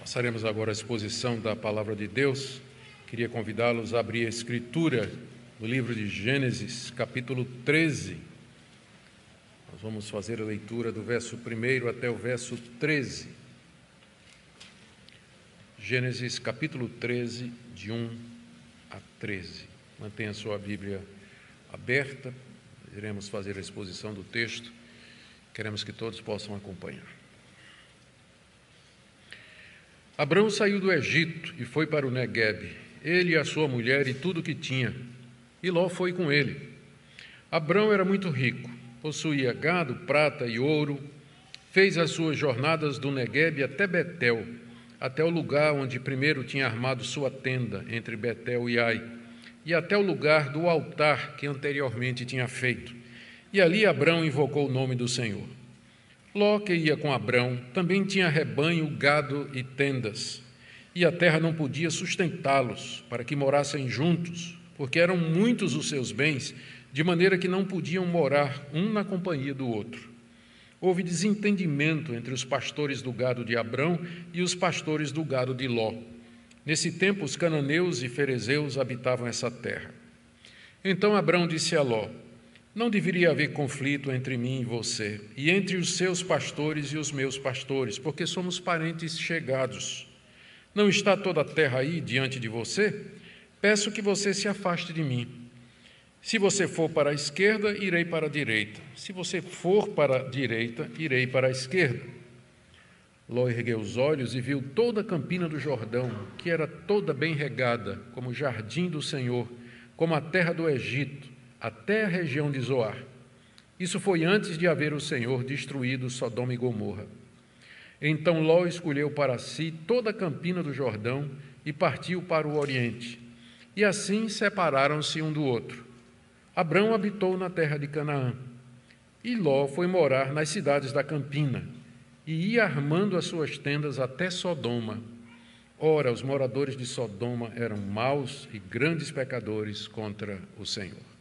Passaremos agora a exposição da Palavra de Deus. Queria convidá-los a abrir a Escritura no livro de Gênesis, capítulo 13. Nós vamos fazer a leitura do verso 1 até o verso 13. Gênesis, capítulo 13, de 1 a 13. Mantenha a sua Bíblia aberta, iremos fazer a exposição do texto. Queremos que todos possam acompanhar. Abrão saiu do Egito e foi para o Neguebe, ele e a sua mulher e tudo o que tinha, e Ló foi com ele. Abrão era muito rico, possuía gado, prata e ouro, fez as suas jornadas do Neguebe até Betel, até o lugar onde primeiro tinha armado sua tenda, entre Betel e Ai, e até o lugar do altar que anteriormente tinha feito. E ali Abrão invocou o nome do Senhor. Ló, que ia com Abrão, também tinha rebanho, gado e tendas, e a terra não podia sustentá-los, para que morassem juntos, porque eram muitos os seus bens, de maneira que não podiam morar um na companhia do outro. Houve desentendimento entre os pastores do gado de Abrão e os pastores do gado de Ló. Nesse tempo, os cananeus e ferezeus habitavam essa terra. Então Abrão disse a Ló: não deveria haver conflito entre mim e você, e entre os seus pastores e os meus pastores, porque somos parentes chegados. Não está toda a terra aí diante de você? Peço que você se afaste de mim. Se você for para a esquerda, irei para a direita. Se você for para a direita, irei para a esquerda. Ló ergueu os olhos e viu toda a campina do Jordão, que era toda bem regada, como o jardim do Senhor, como a terra do Egito, até a região de Zoar. Isso foi antes de haver o Senhor destruído Sodoma e Gomorra. Então Ló escolheu para si toda a campina do Jordão e partiu para o oriente. E assim separaram-se um do outro. Abrão habitou na terra de Canaã, e Ló foi morar nas cidades da campina, e ia armando as suas tendas até Sodoma. Ora, os moradores de Sodoma eram maus e grandes pecadores contra o Senhor.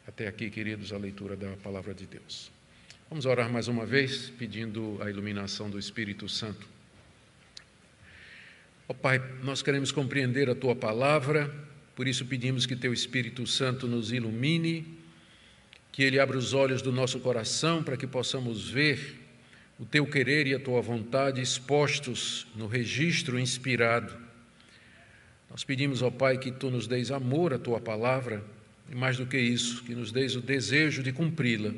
Até aqui, queridos, a leitura da Palavra de Deus. Vamos orar mais uma vez, pedindo a iluminação do Espírito Santo. Ó Pai, nós queremos compreender a Tua Palavra, por isso pedimos que Teu Espírito Santo nos ilumine, que Ele abra os olhos do nosso coração para que possamos ver o Teu querer e a Tua vontade expostos no registro inspirado. Nós pedimos, ó Pai, que Tu nos deis amor à Tua Palavra, e mais do que isso, que nos deis o desejo de cumpri-la.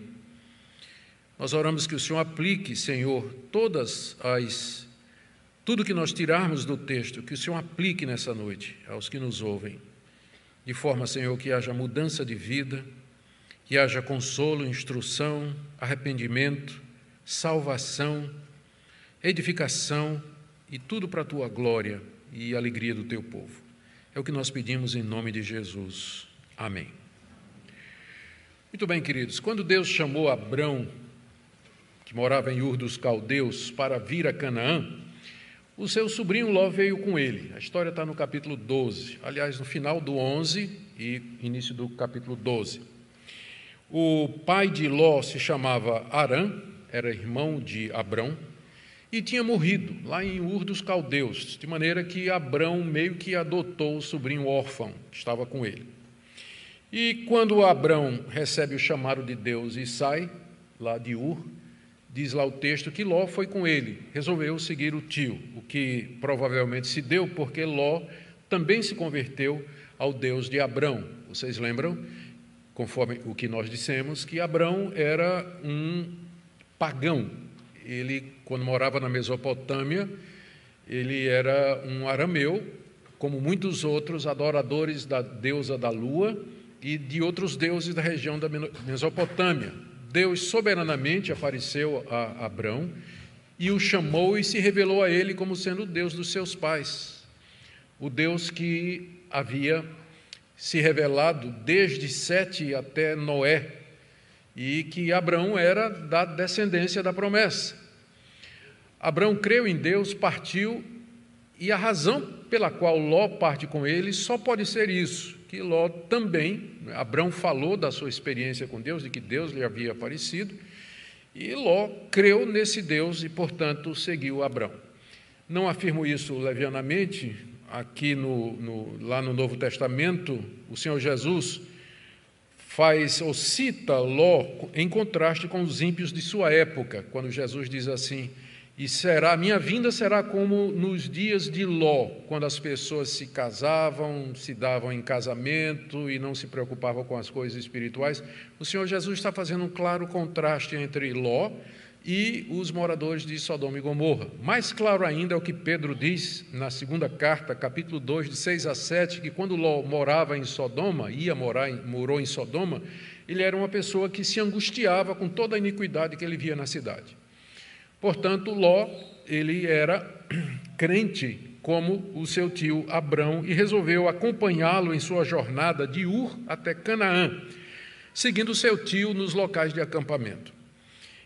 Nós oramos que o Senhor aplique, Senhor, tudo que nós tirarmos do texto, que o Senhor aplique nessa noite aos que nos ouvem, de forma, Senhor, que haja mudança de vida, que haja consolo, instrução, arrependimento, salvação, edificação e tudo para a Tua glória e alegria do Teu povo. É o que nós pedimos em nome de Jesus. Amém. Muito bem, queridos, quando Deus chamou Abrão, que morava em Ur dos Caldeus, para vir a Canaã, o seu sobrinho Ló veio com ele. A história está no capítulo 12, aliás, no final do 11 e início do capítulo 12. O pai de Ló se chamava Arã, era irmão de Abrão, e tinha morrido lá em Ur dos Caldeus, de maneira que Abrão meio que adotou o sobrinho órfão que estava com ele. E quando Abrão recebe o chamado de Deus e sai lá de Ur, diz lá o texto que Ló foi com ele, resolveu seguir o tio, o que provavelmente se deu porque Ló também se converteu ao Deus de Abrão. Vocês lembram, conforme o que nós dissemos, que Abrão era um pagão. Ele, quando morava na Mesopotâmia, ele era um arameu, como muitos outros adoradores da deusa da lua e de outros deuses da região da Mesopotâmia. Deus soberanamente apareceu a Abrão e o chamou e se revelou a ele como sendo o Deus dos seus pais, o Deus que havia se revelado desde Sete até Noé, e que Abrão era da descendência da promessa. Abrão creu em Deus, partiu, e a razão pela qual Ló parte com ele só pode ser isso, que Ló também, Abrão falou da sua experiência com Deus, de que Deus lhe havia aparecido, e Ló creu nesse Deus e, portanto, seguiu Abrão. Não afirmo isso levianamente. Aqui lá no Novo Testamento, o Senhor Jesus faz ou cita Ló em contraste com os ímpios de sua época, quando Jesus diz assim: minha vinda será como nos dias de Ló, quando as pessoas se casavam, se davam em casamento e não se preocupavam com as coisas espirituais. O Senhor Jesus está fazendo um claro contraste entre Ló e os moradores de Sodoma e Gomorra. Mais claro ainda é o que Pedro diz na segunda carta, capítulo 2, de 6 a 7, que quando Ló morava em Sodoma, morou em Sodoma, ele era uma pessoa que se angustiava com toda a iniquidade que ele via na cidade. Portanto, Ló, ele era crente como o seu tio Abrão e resolveu acompanhá-lo em sua jornada de Ur até Canaã, seguindo seu tio nos locais de acampamento.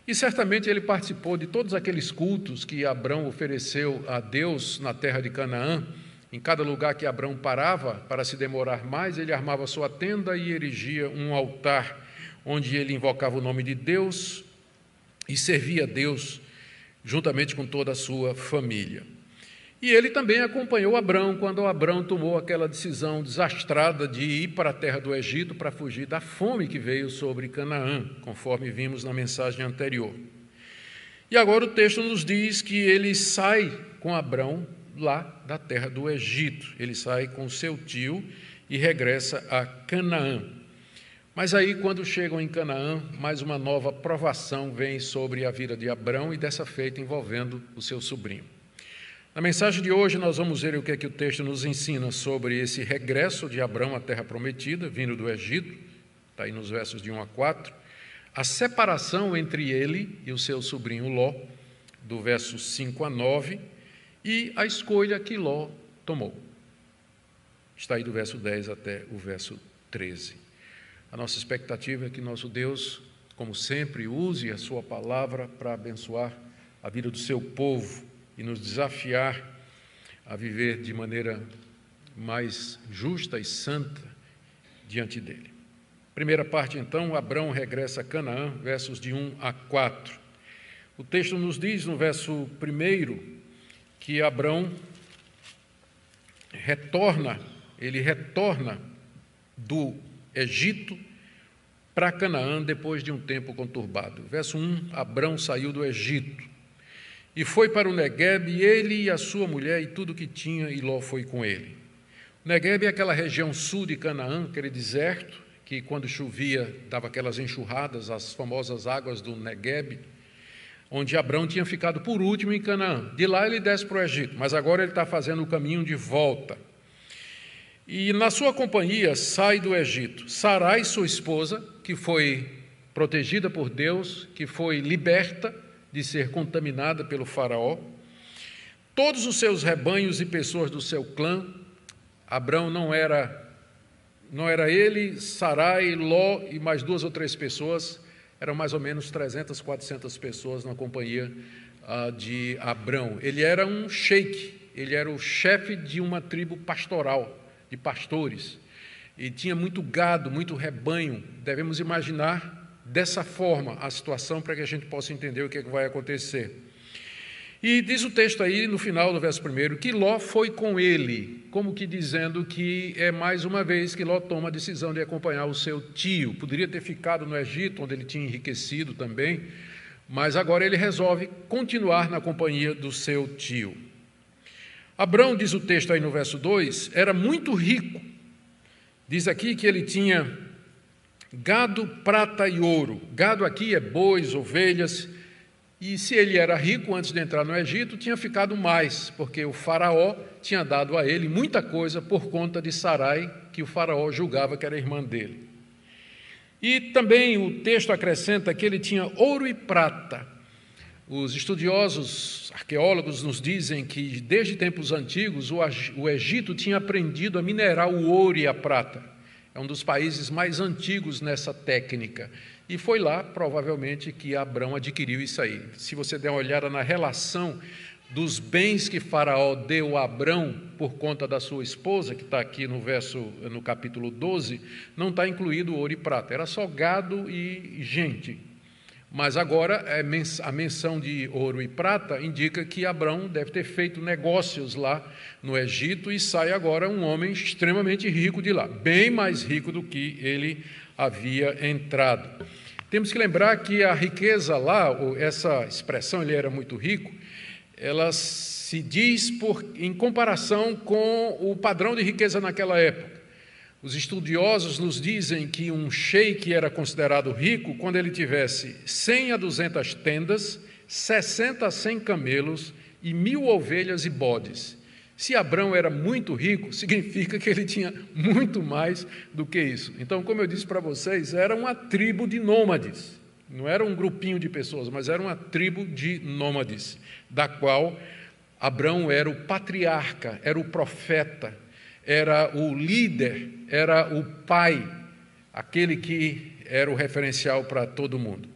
E certamente ele participou de todos aqueles cultos que Abrão ofereceu a Deus na terra de Canaã. Em cada lugar que Abrão parava para se demorar mais, ele armava sua tenda e erigia um altar, onde ele invocava o nome de Deus e servia a Deus juntamente com toda a sua família. E ele também acompanhou Abrão quando Abrão tomou aquela decisão desastrada de ir para a terra do Egito para fugir da fome que veio sobre Canaã, conforme vimos na mensagem anterior. E agora o texto nos diz que ele sai com Abrão lá da terra do Egito. Ele sai com seu tio e regressa a Canaã. Mas aí, quando chegam em Canaã, mais uma nova provação vem sobre a vida de Abrão e dessa feita envolvendo o seu sobrinho. Na mensagem de hoje, nós vamos ver o que é que o texto nos ensina sobre esse regresso de Abrão à terra prometida, vindo do Egito, está aí nos versos de 1 a 4, a separação entre ele e o seu sobrinho Ló, do verso 5 a 9, e a escolha que Ló tomou. Está aí do verso 10 até o verso 13. A nossa expectativa é que nosso Deus, como sempre, use a sua palavra para abençoar a vida do seu povo e nos desafiar a viver de maneira mais justa e santa diante dele. Primeira parte, então, Abrão regressa a Canaã, versos de 1 a 4. O texto nos diz, no verso 1, que Abrão retorna do Egito para Canaã depois de um tempo conturbado. Verso 1, Abrão saiu do Egito e foi para o Neguebe, ele e a sua mulher e tudo que tinha, e Ló foi com ele. O Neguebe é aquela região sul de Canaã, aquele deserto, que quando chovia dava aquelas enxurradas, as famosas águas do Neguebe, onde Abrão tinha ficado por último em Canaã. De lá ele desce para o Egito, mas agora ele está fazendo o caminho de volta. E na sua companhia sai do Egito Sarai, sua esposa, que foi protegida por Deus, que foi liberta de ser contaminada pelo faraó, todos os seus rebanhos e pessoas do seu clã. Abrão não era ele, Sarai, Ló e mais 2 ou 3 pessoas, eram mais ou menos 300, 400 pessoas na companhia de Abrão. Ele era um sheik, ele era o chefe de uma tribo pastoral, de pastores, e tinha muito gado, muito rebanho. Devemos imaginar dessa forma a situação para que a gente possa entender o que é que vai acontecer. E diz o texto aí, no final do verso 1, que Ló foi com ele, como que dizendo que é mais uma vez que Ló toma a decisão de acompanhar o seu tio. Poderia ter ficado no Egito, onde ele tinha enriquecido também, mas agora ele resolve continuar na companhia do seu tio. Abrão, diz o texto aí no verso 2, era muito rico. Diz aqui que ele tinha gado, prata e ouro. Gado aqui é bois, ovelhas. E se ele era rico antes de entrar no Egito, tinha ficado mais, porque o faraó tinha dado a ele muita coisa por conta de Sarai, que o faraó julgava que era irmã dele. E também o texto acrescenta que ele tinha ouro e prata. Os estudiosos, arqueólogos, nos dizem que desde tempos antigos o Egito tinha aprendido a minerar o ouro e a prata. É um dos países mais antigos nessa técnica. E foi lá, provavelmente, que Abrão adquiriu isso aí. Se você der uma olhada na relação dos bens que Faraó deu a Abrão por conta da sua esposa, que está aqui no capítulo 12, não está incluído ouro e prata. Era só gado e gente. Mas agora a menção de ouro e prata indica que Abrão deve ter feito negócios lá no Egito e sai agora um homem extremamente rico de lá, bem mais rico do que ele havia entrado. Temos que lembrar que a riqueza lá, essa expressão, ele era muito rico, ela se diz em comparação com o padrão de riqueza naquela época. Os estudiosos nos dizem que um sheik era considerado rico quando ele tivesse 100 a 200 tendas, 60 a 100 camelos e 1000 ovelhas e bodes. Se Abrão era muito rico, significa que ele tinha muito mais do que isso. Então, como eu disse para vocês, era uma tribo de nômades. Não era um grupinho de pessoas, mas era uma tribo de nômades, da qual Abrão era o patriarca, era o profeta, era o líder, era o pai, aquele que era o referencial para todo mundo.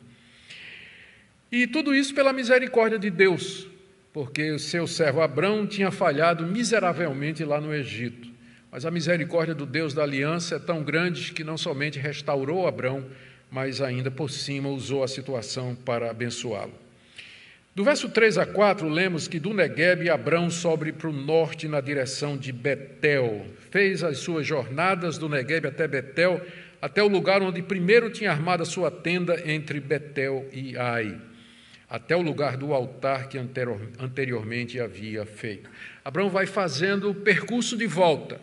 E tudo isso pela misericórdia de Deus, porque o seu servo Abrão tinha falhado miseravelmente lá no Egito. Mas a misericórdia do Deus da aliança é tão grande que não somente restaurou Abrão, mas ainda por cima usou a situação para abençoá-lo. Do verso 3 a 4, lemos que do Neguebe Abrão sobe para o norte na direção de Betel. Fez as suas jornadas do Neguebe até Betel, até o lugar onde primeiro tinha armado a sua tenda entre Betel e Ai, até o lugar do altar que anteriormente havia feito. Abrão vai fazendo o percurso de volta,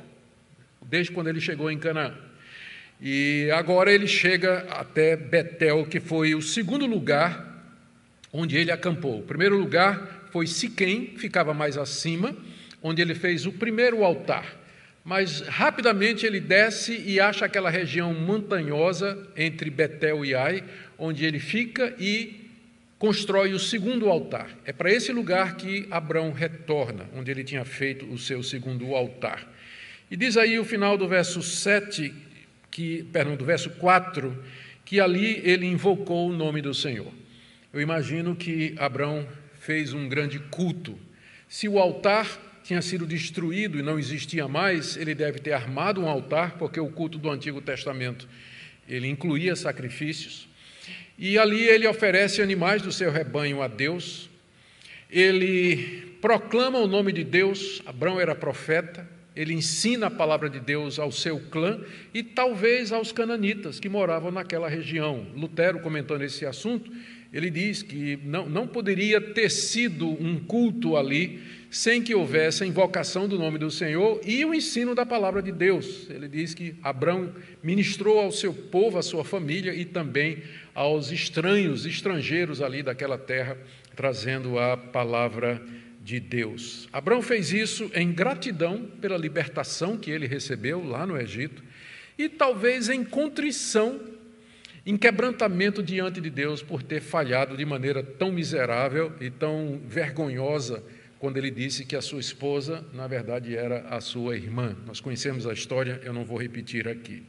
desde quando ele chegou em Canaã. E agora ele chega até Betel, que foi o segundo lugar onde ele acampou. O primeiro lugar foi Siquém, ficava mais acima, onde ele fez o primeiro altar. Mas rapidamente ele desce e acha aquela região montanhosa entre Betel e Ai, onde ele fica e constrói o segundo altar. É para esse lugar que Abrão retorna, onde ele tinha feito o seu segundo altar. E diz aí o final do verso 4, que ali ele invocou o nome do Senhor. Eu imagino que Abrão fez um grande culto. Se o altar tinha sido destruído e não existia mais, ele deve ter armado um altar, porque o culto do Antigo Testamento, ele incluía sacrifícios. E ali ele oferece animais do seu rebanho a Deus. Ele proclama o nome de Deus. Abrão era profeta. Ele ensina a palavra de Deus ao seu clã e talvez aos cananitas que moravam naquela região. Lutero, comentando esse assunto, ele diz que não poderia ter sido um culto ali sem que houvesse a invocação do nome do Senhor e o ensino da palavra de Deus. Ele diz que Abrão ministrou ao seu povo, à sua família e também aos estrangeiros ali daquela terra, trazendo a palavra de Deus. Abrão fez isso em gratidão pela libertação que ele recebeu lá no Egito e talvez em contrição, em quebrantamento diante de Deus por ter falhado de maneira tão miserável e tão vergonhosa quando ele disse que a sua esposa, na verdade, era a sua irmã. Nós conhecemos a história, eu não vou repetir aqui.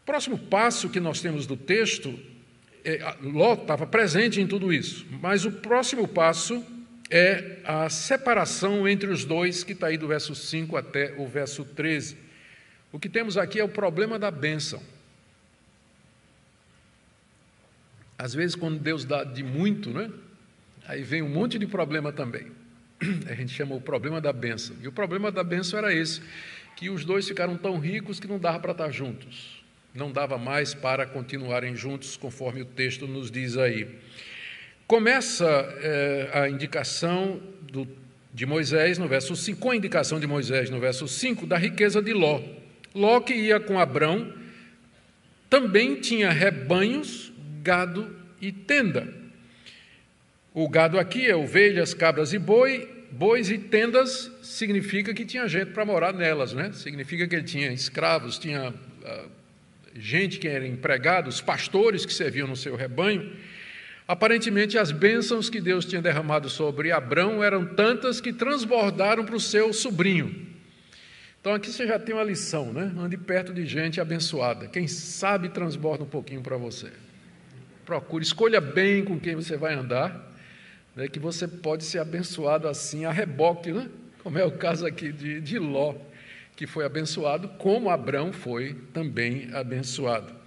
O próximo passo que nós temos do texto, Ló estava presente em tudo isso, mas o próximo passo é a separação entre os dois, que está aí do verso 5 até o verso 13. O que temos aqui é o problema da bênção. Às vezes, quando Deus dá de muito, né? Aí vem um monte de problema também. A gente chama o problema da bênção. E o problema da bênção era esse, que os dois ficaram tão ricos que não dava para estar juntos. Não dava mais para continuarem juntos, conforme o texto nos diz aí. Começa a indicação de Moisés no verso 5, com a indicação de Moisés no verso 5, da riqueza de Ló. Ló, que ia com Abrão, também tinha rebanhos, gado e tenda. O gado aqui é ovelhas, cabras e bois, e tendas significa que tinha gente para morar nelas, né? Significa que ele tinha escravos, tinha gente que era empregado, os pastores que serviam no seu rebanho. Aparentemente, as bênçãos que Deus tinha derramado sobre Abrão eram tantas que transbordaram para o seu sobrinho. Então, aqui você já tem uma lição, né? Ande perto de gente abençoada. Quem sabe transborda um pouquinho para você. Procure, escolha bem com quem você vai andar, né, que você pode ser abençoado assim a reboque, né? Como é o caso aqui de Ló, que foi abençoado, como Abrão foi também abençoado.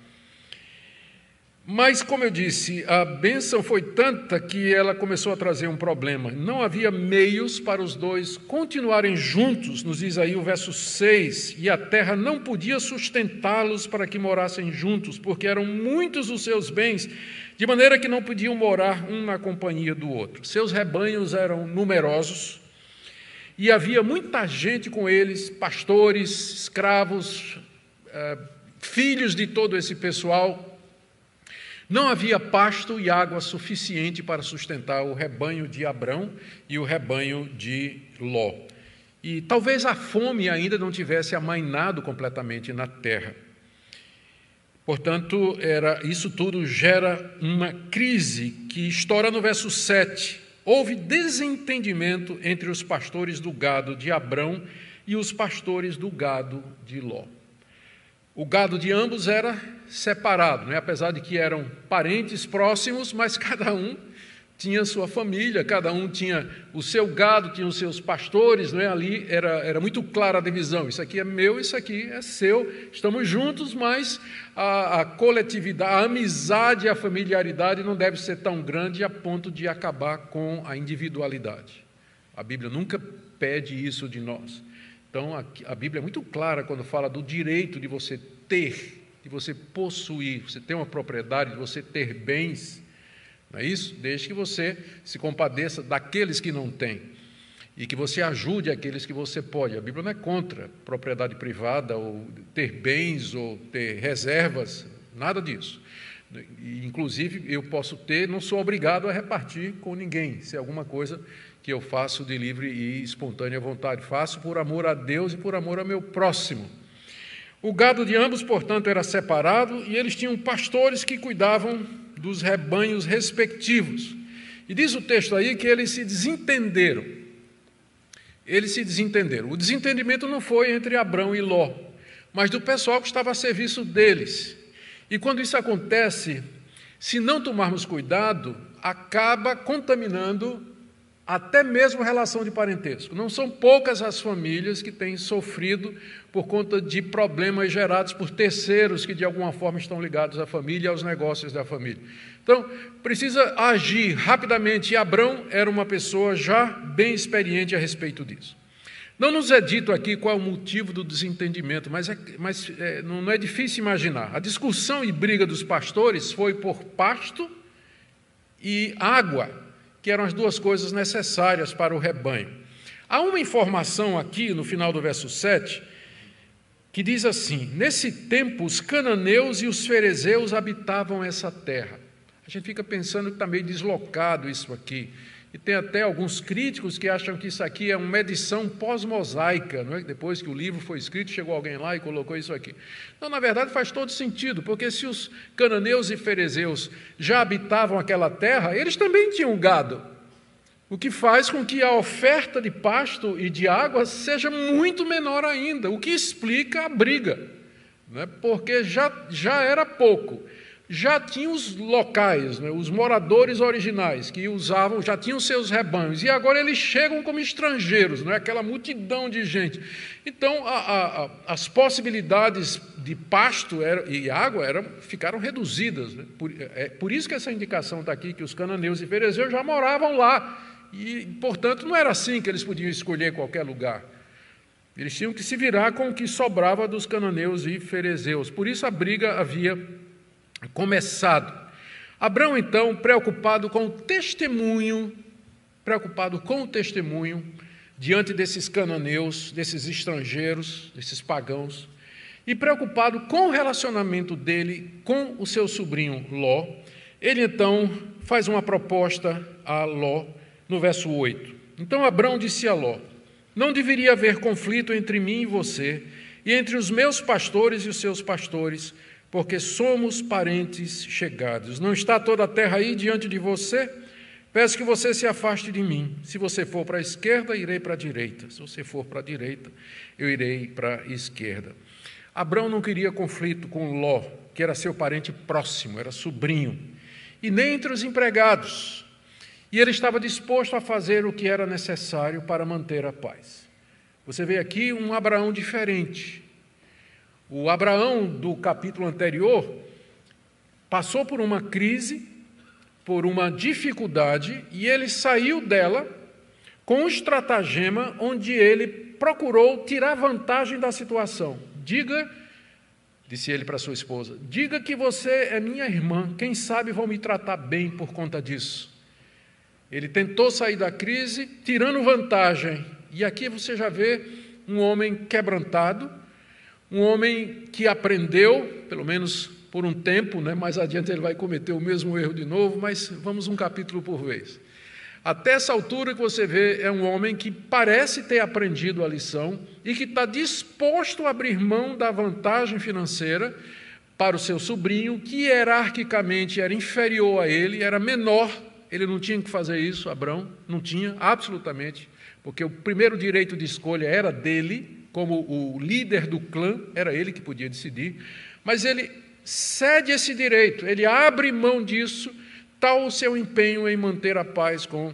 Mas, como eu disse, a bênção foi tanta que ela começou a trazer um problema. Não havia meios para os dois continuarem juntos, nos diz aí o verso 6, e a terra não podia sustentá-los para que morassem juntos, porque eram muitos os seus bens, de maneira que não podiam morar um na companhia do outro. Seus rebanhos eram numerosos, e havia muita gente com eles, pastores, escravos, filhos de todo esse pessoal. Não havia pasto e água suficiente para sustentar o rebanho de Abrão e o rebanho de Ló. E talvez a fome ainda não tivesse amainado completamente na terra. Portanto, isso tudo gera uma crise que estoura no verso 7. Houve desentendimento entre os pastores do gado de Abrão e os pastores do gado de Ló. O gado de ambos era separado, né? Apesar de que eram parentes próximos, mas cada um tinha sua família, cada um tinha o seu gado, tinha os seus pastores, né? Ali era muito clara a divisão, isso aqui é meu, isso aqui é seu, estamos juntos, mas a coletividade, a amizade e a familiaridade não deve ser tão grande a ponto de acabar com a individualidade. A Bíblia nunca pede isso de nós. Então, a Bíblia é muito clara quando fala do direito de você ter, de você possuir, você ter uma propriedade, de você ter bens, não é isso? Desde que você se compadeça daqueles que não têm e que você ajude aqueles que você pode. A Bíblia não é contra propriedade privada, ou ter bens, ou ter reservas, nada disso. Inclusive, eu posso ter, não sou obrigado a repartir com ninguém, se é alguma coisa que eu faço de livre e espontânea vontade. Faço por amor a Deus e por amor ao meu próximo. O gado de ambos, portanto, era separado e eles tinham pastores que cuidavam dos rebanhos respectivos. E diz o texto aí que eles se desentenderam. O desentendimento não foi entre Abrão e Ló, mas do pessoal que estava a serviço deles. E quando isso acontece, se não tomarmos cuidado, acaba contaminando até mesmo relação de parentesco. Não são poucas as famílias que têm sofrido por conta de problemas gerados por terceiros que de alguma forma estão ligados à família e aos negócios da família. Então, precisa agir rapidamente, e Abrão era uma pessoa já bem experiente a respeito disso. Não nos é dito aqui qual é o motivo do desentendimento, mas não é difícil imaginar. A discussão e briga dos pastores foi por pasto e água, que eram as duas coisas necessárias para o rebanho. Há uma informação aqui, no final do verso 7, que diz assim: nesse tempo os cananeus e os ferezeus habitavam essa terra. A gente fica pensando que está meio deslocado isso aqui. E tem até alguns críticos que acham que isso aqui é uma edição pós-mosaica, não é? Depois que o livro foi escrito, chegou alguém lá e colocou isso aqui. Não, na verdade faz todo sentido, porque se os cananeus e ferezeus já habitavam aquela terra, eles também tinham gado, o que faz com que a oferta de pasto e de água seja muito menor ainda, o que explica a briga, não é? Porque já era pouco. Já tinham os locais, né, os moradores originais que usavam, já tinham seus rebanhos, e agora eles chegam como estrangeiros, não é? Aquela multidão de gente. Então, as possibilidades de pasto e água ficaram reduzidas. Né? Por isso que essa indicação está aqui, que os cananeus e ferezeus já moravam lá, e, portanto, não era assim que eles podiam escolher qualquer lugar. Eles tinham que se virar com o que sobrava dos cananeus e ferezeus. Por isso a briga havia começado. Abrão, então, preocupado com o testemunho diante desses cananeus, desses estrangeiros, desses pagãos, e preocupado com o relacionamento dele com o seu sobrinho Ló, ele então faz uma proposta a Ló no verso 8. Então Abrão disse a Ló: não deveria haver conflito entre mim e você, e entre os meus pastores e os seus pastores, porque somos parentes chegados. Não está toda a terra aí diante de você? Peço que você se afaste de mim. Se você for para a esquerda, irei para a direita. Se você for para a direita, eu irei para a esquerda. Abrão não queria conflito com Ló, que era seu parente próximo, era sobrinho, e nem entre os empregados. E ele estava disposto a fazer o que era necessário para manter a paz. Você vê aqui um Abraão diferente. O Abraão do capítulo anterior passou por uma crise, por uma dificuldade, e ele saiu dela com um estratagema onde ele procurou tirar vantagem da situação. Disse ele para sua esposa, diga que você é minha irmã, quem sabe vão me tratar bem por conta disso. Ele tentou sair da crise, tirando vantagem. E aqui você já vê um homem quebrantado, um homem que aprendeu, pelo menos por um tempo, né? Mais adiante ele vai cometer o mesmo erro de novo, mas vamos um capítulo por vez. Até essa altura que você vê, é um homem que parece ter aprendido a lição e que está disposto a abrir mão da vantagem financeira para o seu sobrinho, que hierarquicamente era inferior a ele, era menor. Ele não tinha que fazer isso, Abrão, não tinha, absolutamente, porque o primeiro direito de escolha era dele, como o líder do clã, era ele que podia decidir, mas ele cede esse direito, ele abre mão disso, tal o seu empenho em manter a paz com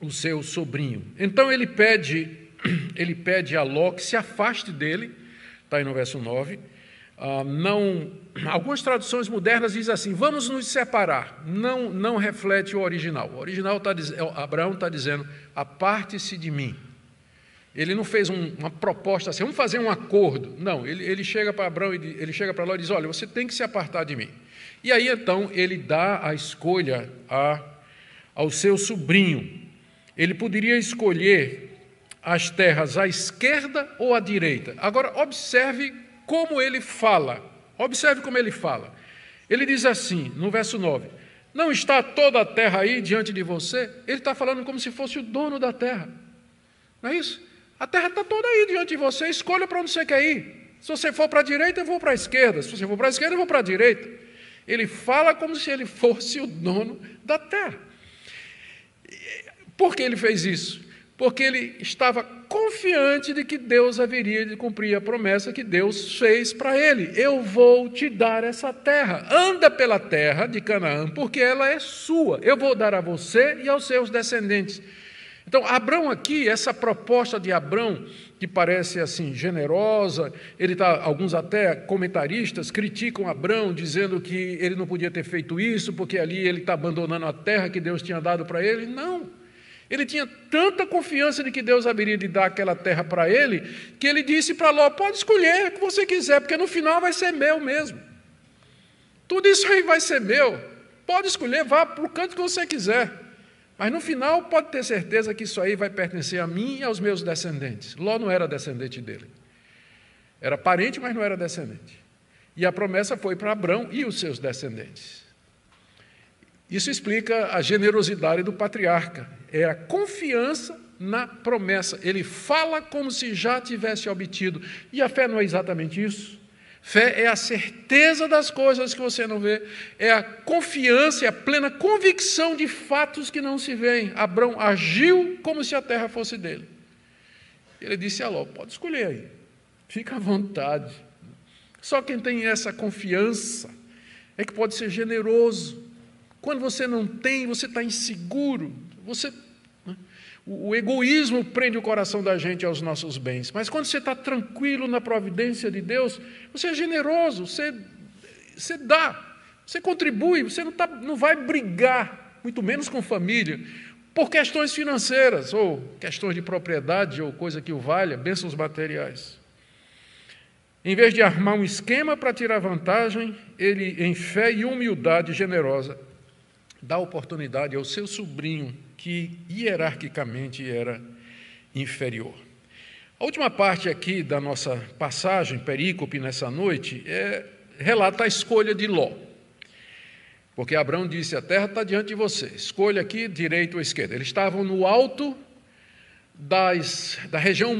o seu sobrinho. Então ele pede a Ló que se afaste dele, está aí no verso 9. Algumas traduções modernas dizem assim, vamos nos separar, não reflete o original. O original Abraão está dizendo, aparte-se de mim. Ele não fez uma proposta assim, vamos fazer um acordo. Não, ele chega para Abraão, ele chega para Ló e diz, olha, você tem que se apartar de mim. E aí, então, ele dá a escolha ao seu sobrinho. Ele poderia escolher as terras à esquerda ou à direita. Agora, observe como ele fala. Observe como ele fala. Ele diz assim, no verso 9, não está toda a terra aí diante de você? Ele está falando como se fosse o dono da terra. Não é isso? A terra está toda aí diante de você, escolha para onde você quer ir. Se você for para a direita, eu vou para a esquerda. Se você for para a esquerda, eu vou para a direita. Ele fala como se ele fosse o dono da terra. Por que ele fez isso? Porque ele estava confiante de que Deus haveria de cumprir a promessa que Deus fez para ele. Eu vou te dar essa terra. Anda pela terra de Canaã, porque ela é sua. Eu vou dar a você e aos seus descendentes. Então, Abrão aqui, essa proposta de Abrão, que parece assim generosa, alguns até comentaristas criticam Abrão, dizendo que ele não podia ter feito isso, porque ali ele está abandonando a terra que Deus tinha dado para ele. Não, ele tinha tanta confiança de que Deus haveria de dar aquela terra para ele, que ele disse para Ló, pode escolher o que você quiser, porque no final vai ser meu mesmo. Tudo isso aí vai ser meu, pode escolher, vá para o canto que você quiser. Mas no final pode ter certeza que isso aí vai pertencer a mim e aos meus descendentes. Ló não era descendente dele. Era parente, mas não era descendente. E a promessa foi para Abrão e os seus descendentes. Isso explica a generosidade do patriarca. É a confiança na promessa. Ele fala como se já tivesse obtido. E a fé não é exatamente isso. Fé é a certeza das coisas que você não vê, é a confiança, é a plena convicção de fatos que não se veem. Abrão agiu como se a terra fosse dele. Ele disse a Ló, pode escolher aí, fica à vontade. Só quem tem essa confiança é que pode ser generoso. Quando você não tem, você está inseguro, o egoísmo prende o coração da gente aos nossos bens, mas quando você está tranquilo na providência de Deus, você é generoso, você dá, você contribui, você não vai brigar, muito menos com família, por questões financeiras, ou questões de propriedade, ou coisa que o valha, bênçãos materiais. Em vez de armar um esquema para tirar vantagem, ele, em fé e humildade generosa, dá oportunidade ao seu sobrinho, que hierarquicamente era inferior. A última parte aqui da nossa passagem, perícope, nessa noite, relata a escolha de Ló. Porque Abrão disse, a terra está diante de você, escolha aqui, direita ou esquerda. Eles estavam no alto da região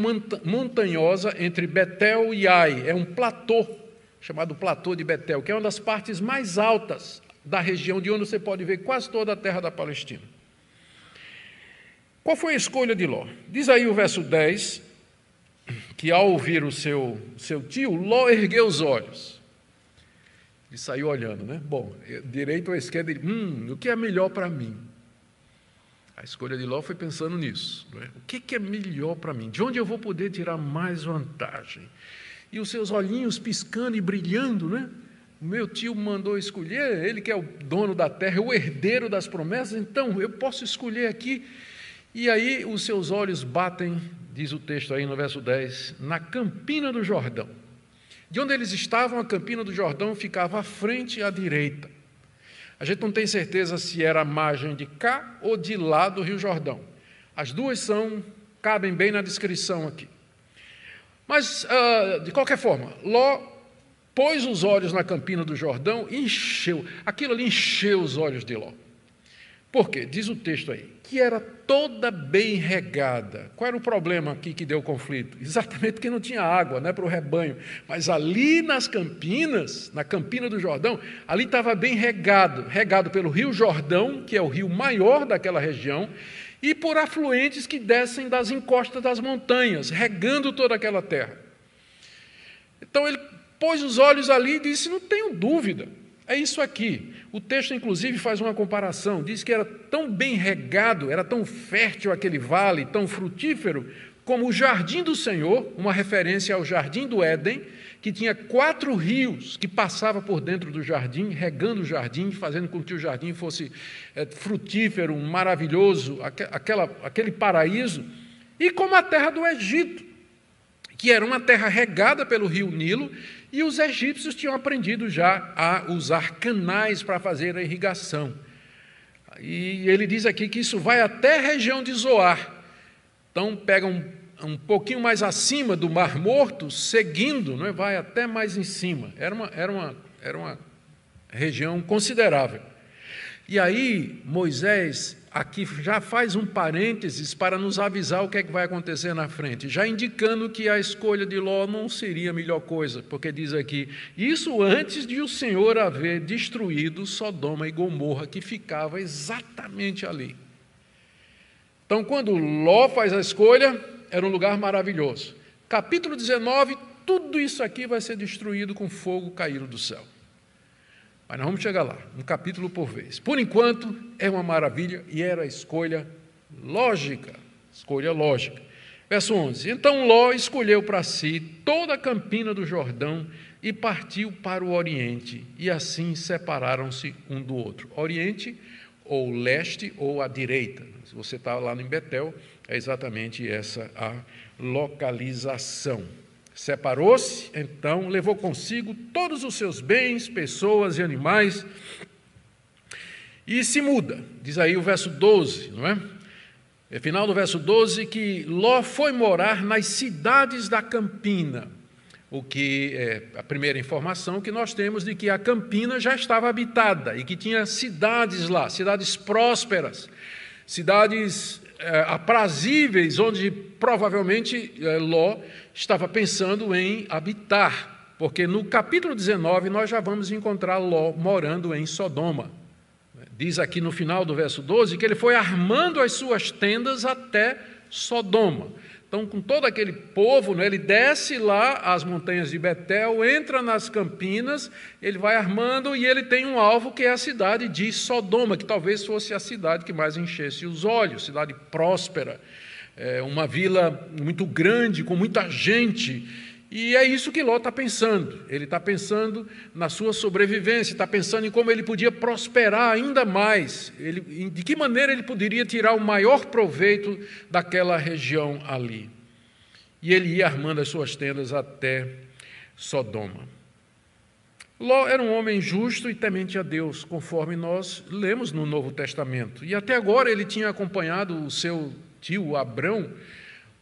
montanhosa entre Betel e Ai. É um platô, chamado platô de Betel, que é uma das partes mais altas da região, de onde você pode ver quase toda a terra da Palestina. Qual foi a escolha de Ló? Diz aí o verso 10, que ao ouvir o seu tio, Ló ergueu os olhos. Ele saiu olhando, né? Bom, direita ou esquerda, o que é melhor para mim? A escolha de Ló foi pensando nisso. Não é? O que é melhor para mim? De onde eu vou poder tirar mais vantagem? E os seus olhinhos piscando e brilhando, né? O meu tio mandou escolher, ele que é o dono da terra, o herdeiro das promessas, então eu posso escolher aqui. E aí os seus olhos batem, diz o texto aí no verso 10, na campina do Jordão. De onde eles estavam, a campina do Jordão ficava à frente e à direita. A gente não tem certeza se era a margem de cá ou de lá do Rio Jordão. As duas cabem bem na descrição aqui. Mas, de qualquer forma, Ló pôs os olhos na campina do Jordão e aquilo ali encheu os olhos de Ló. Por quê? Diz o texto aí, que era toda bem regada. Qual era o problema aqui que deu conflito? Exatamente que não tinha água, para o rebanho. Mas ali nas campinas, na campina do Jordão, ali estava bem regado pelo rio Jordão, que é o rio maior daquela região, e por afluentes que descem das encostas das montanhas, regando toda aquela terra. Então ele pôs os olhos ali e disse, não tenho dúvida, é isso aqui. O texto, inclusive, faz uma comparação, diz que era tão bem regado, era tão fértil aquele vale, tão frutífero, como o jardim do Senhor, uma referência ao jardim do Éden, que tinha 4 rios que passavam por dentro do jardim, regando o jardim, fazendo com que o jardim fosse frutífero, maravilhoso, aquele paraíso, e como a terra do Egito, que era uma terra regada pelo rio Nilo, e os egípcios tinham aprendido já a usar canais para fazer a irrigação. E ele diz aqui que isso vai até a região de Zoar. Então, pega um pouquinho mais acima do Mar Morto, seguindo, vai até mais em cima. Era uma região considerável. E aí, Moisés aqui já faz um parênteses para nos avisar o que é que vai acontecer na frente, já indicando que a escolha de Ló não seria a melhor coisa, porque diz aqui, isso antes de o Senhor haver destruído Sodoma e Gomorra, que ficava exatamente ali. Então, quando Ló faz a escolha, era um lugar maravilhoso. Capítulo 19, tudo isso aqui vai ser destruído com fogo caído do céu. Mas nós vamos chegar lá, um capítulo por vez. Por enquanto, é uma maravilha e era a escolha lógica. Verso 11, então Ló escolheu para si toda a campina do Jordão e partiu para o oriente, e assim separaram-se um do outro. Oriente, ou leste, ou à direita. Se você está lá em Betel, é exatamente essa a localização. Separou-se, então, levou consigo todos os seus bens, pessoas e animais, e se muda. Diz aí o verso 12, não é? É final do verso 12, que Ló foi morar nas cidades da campina, o que é a primeira informação que nós temos de que a campina já estava habitada e que tinha cidades lá, cidades prósperas, cidades aprazíveis, onde provavelmente Ló estava pensando em habitar, porque no capítulo 19 nós já vamos encontrar Ló morando em Sodoma. Diz aqui no final do verso 12 que ele foi armando as suas tendas até Sodoma. Então, com todo aquele povo, ele desce lá as montanhas de Betel, entra nas campinas, ele vai armando e ele tem um alvo que é a cidade de Sodoma, que talvez fosse a cidade que mais enchesse os olhos, cidade próspera, uma vila muito grande, com muita gente. E é isso que Ló está pensando. Ele está pensando na sua sobrevivência, está pensando em como ele podia prosperar ainda mais, de que maneira ele poderia tirar o maior proveito daquela região ali. E ele ia armando as suas tendas até Sodoma. Ló era um homem justo e temente a Deus, conforme nós lemos no Novo Testamento. E até agora ele tinha acompanhado o seu tio Abrão,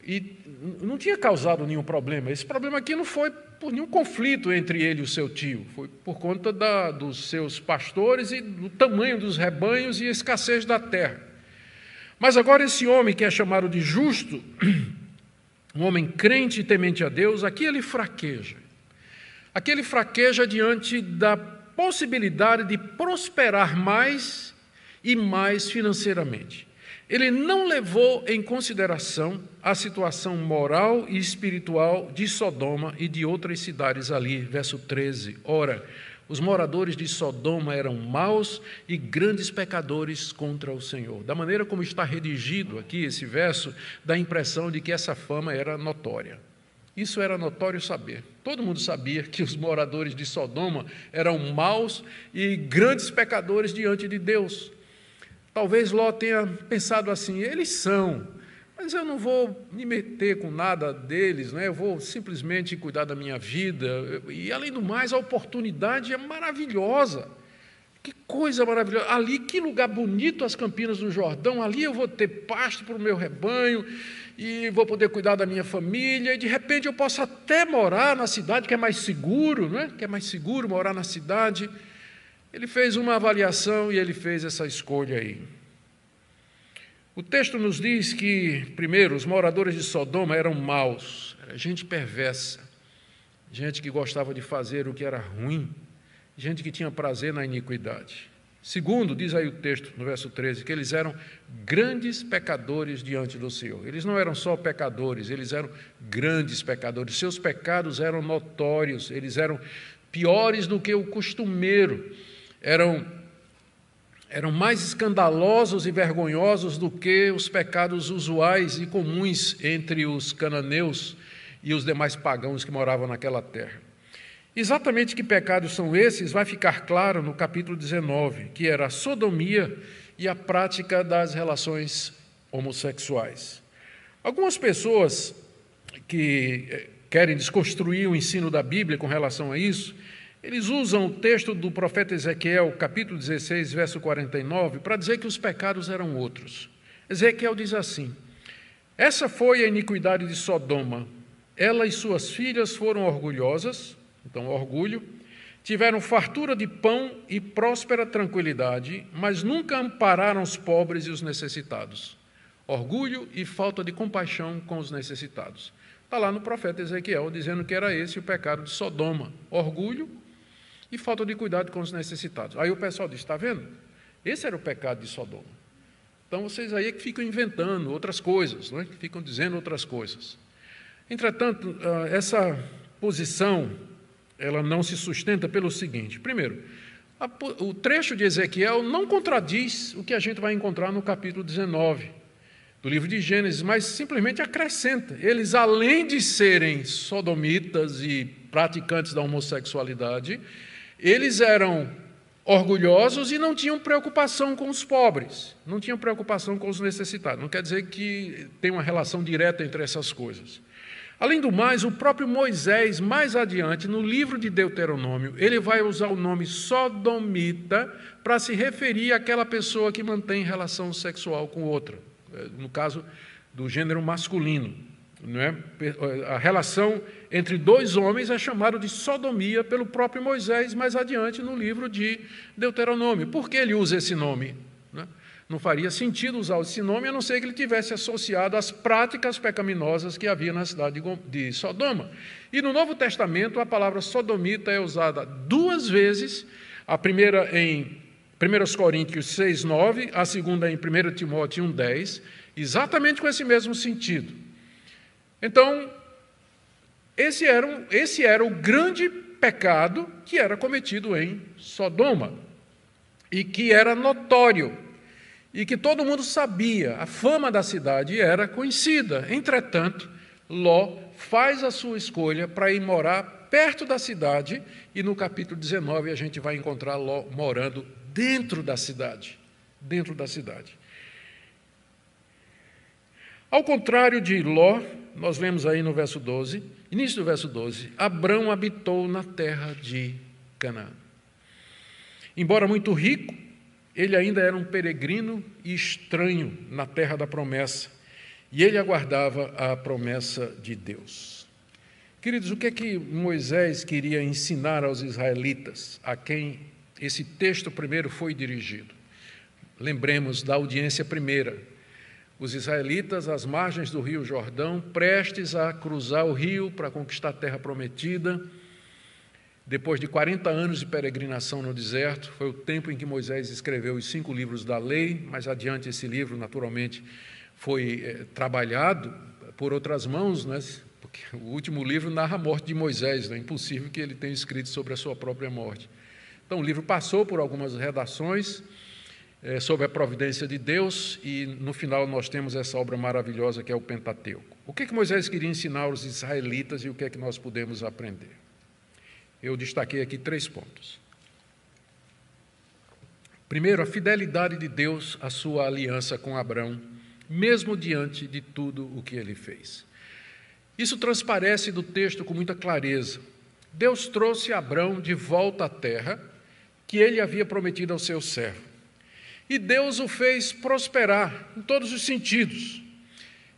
e não tinha causado nenhum problema. Esse problema aqui não foi por nenhum conflito entre ele e o seu tio, foi por conta dos seus pastores e do tamanho dos rebanhos e a escassez da terra. Mas agora esse homem que é chamado de justo, um homem crente e temente a Deus, aqui ele fraqueja. Aqui ele fraqueja diante da possibilidade de prosperar mais e mais financeiramente. Ele não levou em consideração a situação moral e espiritual de Sodoma e de outras cidades ali, verso 13. Ora, os moradores de Sodoma eram maus e grandes pecadores contra o Senhor. Da maneira como está redigido aqui esse verso, dá a impressão de que essa fama era notória. Isso era notório saber. Todo mundo sabia que os moradores de Sodoma eram maus e grandes pecadores diante de Deus. Talvez Ló tenha pensado assim: eles são, mas eu não vou me meter com nada deles, né? Eu vou simplesmente cuidar da minha vida. E, além do mais, a oportunidade é maravilhosa. Que coisa maravilhosa. Ali, que lugar bonito, as Campinas do Jordão. Ali eu vou ter pasto para o meu rebanho e vou poder cuidar da minha família. E, de repente, eu posso até morar na cidade, que é mais seguro, não é? Que é mais seguro morar na cidade. Ele fez uma avaliação e ele fez essa escolha aí. O texto nos diz que, primeiro, os moradores de Sodoma eram maus, era gente perversa, gente que gostava de fazer o que era ruim, gente que tinha prazer na iniquidade. Segundo, diz aí o texto, no verso 13, que eles eram grandes pecadores diante do Senhor. Eles não eram só pecadores, eles eram grandes pecadores. Seus pecados eram notórios, eles eram piores do que o costumeiro, eram mais escandalosos e vergonhosos do que os pecados usuais e comuns entre os cananeus e os demais pagãos que moravam naquela terra. Exatamente que pecados são esses vai ficar claro no capítulo 19, que era a sodomia e a prática das relações homossexuais. Algumas pessoas que querem desconstruir o ensino da Bíblia com relação a isso, eles usam o texto do profeta Ezequiel, capítulo 16, verso 49, para dizer que os pecados eram outros. Ezequiel diz assim: essa foi a iniquidade de Sodoma. Ela e suas filhas foram orgulhosas, então orgulho, tiveram fartura de pão e próspera tranquilidade, mas nunca ampararam os pobres e os necessitados. Orgulho e falta de compaixão com os necessitados. Está lá no profeta Ezequiel, dizendo que era esse o pecado de Sodoma. Orgulho e falta de cuidado com os necessitados. Aí o pessoal diz: está vendo? Esse era o pecado de Sodoma. Então vocês aí é que ficam inventando outras coisas, não é? Que ficam dizendo outras coisas. Entretanto, essa posição, ela não se sustenta pelo seguinte: primeiro, o trecho de Ezequiel não contradiz o que a gente vai encontrar no capítulo 19 do livro de Gênesis, mas simplesmente acrescenta. Eles, além de serem sodomitas e praticantes da homossexualidade, eles eram orgulhosos e não tinham preocupação com os pobres, não tinham preocupação com os necessitados. Não quer dizer que tem uma relação direta entre essas coisas. Além do mais, o próprio Moisés, mais adiante, no livro de Deuteronômio, ele vai usar o nome sodomita para se referir àquela pessoa que mantém relação sexual com outra, no caso do gênero masculino. Não é? A relação entre dois homens é chamada de sodomia pelo próprio Moisés, mais adiante no livro de Deuteronômio. Por que ele usa esse nome? Não faria sentido usar esse nome, a não ser que ele tivesse associado às práticas pecaminosas que havia na cidade de Sodoma. E no Novo Testamento, a palavra sodomita é usada duas vezes, a primeira em 1 Coríntios 6:9, a segunda em 1 Timóteo 1:10, exatamente com esse mesmo sentido. Então, esse era o grande pecado que era cometido em Sodoma, e que era notório, e que todo mundo sabia, a fama da cidade era conhecida. Entretanto, Ló faz a sua escolha para ir morar perto da cidade, e no capítulo 19 a gente vai encontrar Ló morando dentro da cidade. Dentro da cidade. Ao contrário de Ló, nós lemos aí no verso 12, início do verso 12, Abrão habitou na terra de Canaã. Embora muito rico, ele ainda era um peregrino e estranho na terra da promessa, e ele aguardava a promessa de Deus. Queridos, o que é que Moisés queria ensinar aos israelitas, a quem esse texto primeiro foi dirigido? Lembremos da audiência primeira. Os israelitas, às margens do rio Jordão, prestes a cruzar o rio para conquistar a terra prometida, depois de 40 anos de peregrinação no deserto, foi o tempo em que Moisés escreveu os 5 livros da lei. Mais adiante esse livro, naturalmente, foi trabalhado por outras mãos, né? Porque o último livro narra a morte de Moisés, é impossível que ele tenha escrito sobre a sua própria morte. Então o livro passou por algumas redações, sob a providência de Deus, e no final nós temos essa obra maravilhosa que é o Pentateuco. O que Moisés queria ensinar aos israelitas e o que é que nós podemos aprender? Eu destaquei aqui 3 pontos. Primeiro, a fidelidade de Deus à sua aliança com Abrão, mesmo diante de tudo o que ele fez. Isso transparece do texto com muita clareza. Deus trouxe Abrão de volta à terra que ele havia prometido ao seu servo. E Deus o fez prosperar em todos os sentidos.